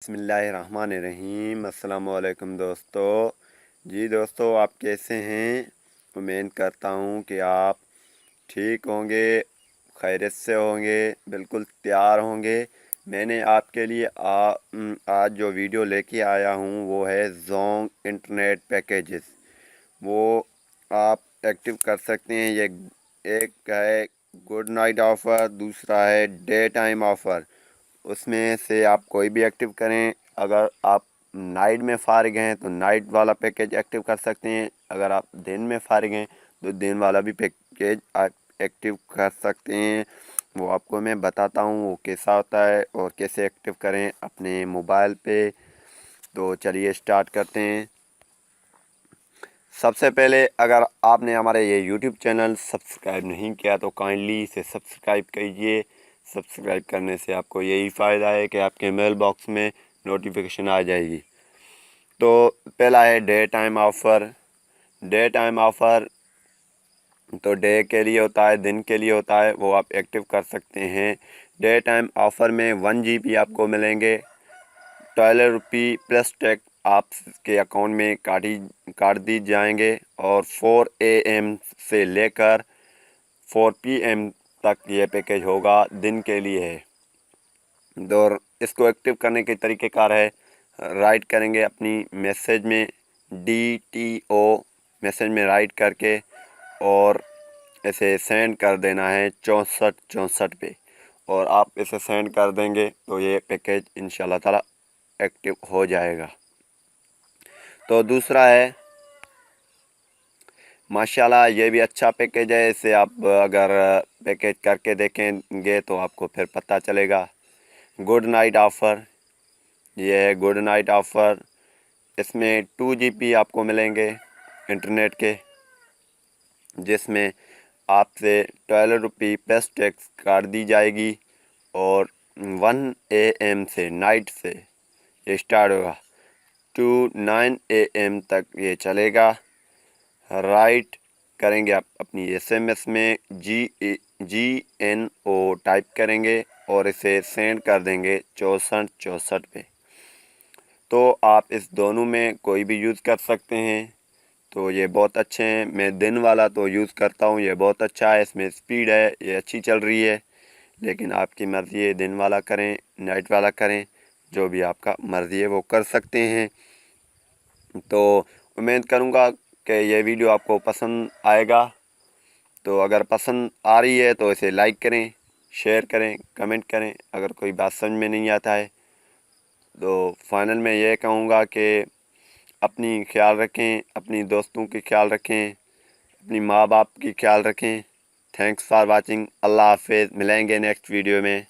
बिस्मिल्लाहिर्रहमानिर्रहीम। अस्सलाम वालेकुम दोस्तों। जी दोस्तों, आप कैसे हैं? उम्मीद करता हूँ कि आप ठीक होंगे, खैरियत से होंगे, बिल्कुल तैयार होंगे। मैंने आपके लिए आज जो वीडियो लेके आया हूँ वो है जोंग इंटरनेट पैकेजेस। वो आप एक्टिव कर सकते हैं। ये एक है गुड नाइट ऑफ़र, दूसरा है डे टाइम ऑफ़र। उसमें से आप कोई भी एक्टिव करें। अगर आप नाइट में फ़ारिग हैं तो नाइट वाला पैकेज एक्टिव कर सकते हैं। अगर आप दिन में फ़ारिग हैं तो दिन वाला भी पैकेज आप एक्टिव कर सकते हैं। वो आपको मैं बताता हूँ वो कैसा होता है और कैसे एक्टिव करें अपने मोबाइल पे। तो चलिए स्टार्ट करते हैं। सबसे पहले अगर आपने हमारे ये यूट्यूब चैनल सब्सक्राइब नहीं किया तो काइंडली इसे सब्सक्राइब कीजिए। सब्सक्राइब करने से आपको यही फ़ायदा है कि आपके मेल बॉक्स में नोटिफिकेशन आ जाएगी। तो पहला है day time offer. Day time offer तो डे के लिए होता है, दिन के लिए होता है, वो आप एक्टिव कर सकते हैं। डे टाइम ऑफ़र में 1 GB आपको मिलेंगे। 12 रुपये प्लस टैक्स आपके अकाउंट में काट दी जाएंगे और 4 AM से लेकर 4 PM तक ये पैकेज होगा, दिन के लिए है। और इसको एक्टिव करने के तरीक़ेकार है, राइट करेंगे अपनी मैसेज में DTO मैसेज में राइट करके और इसे सेंड कर देना है 6464 पे। और आप इसे सेंड कर देंगे तो ये पैकेज इंशाल्लाह ताला एक्टिव हो जाएगा। तो दूसरा है माशाल्लाह, ये भी अच्छा पैकेज है। इसे आप अगर पैकेज करके देखेंगे तो आपको फिर पता चलेगा। गुड नाइट ऑफ़र, ये है गुड नाइट ऑफ़र। इसमें 2 GB आपको मिलेंगे इंटरनेट के, जिसमें आपसे 12 रुपये प्लस टैक्स काट दी जाएगी और 1 AM से नाइट से ये स्टार्ट होगा टू 9 AM तक ये चलेगा। राइट करेंगे आप अपनी SMS में GNO टाइप करेंगे और इसे सेंड कर देंगे 6464 पे। तो आप इस दोनों में कोई भी यूज़ कर सकते हैं। तो ये बहुत अच्छे हैं। मैं दिन वाला तो यूज़ करता हूँ, ये बहुत अच्छा है। इसमें स्पीड है, ये अच्छी चल रही है। लेकिन आपकी मर्ज़ी है, दिन वाला करें नाइट वाला करें, जो भी आपका मर्ज़ी है वो कर सकते हैं। तो उम्मीद करूँगा कि ये वीडियो आपको पसंद आएगा। तो अगर पसंद आ रही है तो इसे लाइक करें, शेयर करें, कमेंट करें। अगर कोई बात समझ में नहीं आता है तो फाइनल में ये कहूँगा कि अपनी ख्याल रखें, अपनी दोस्तों की ख्याल रखें, अपनी माँ बाप की ख्याल रखें। Thanks for watching. अल्लाह हाफ़िज़। मिलेंगे नेक्स्ट वीडियो में।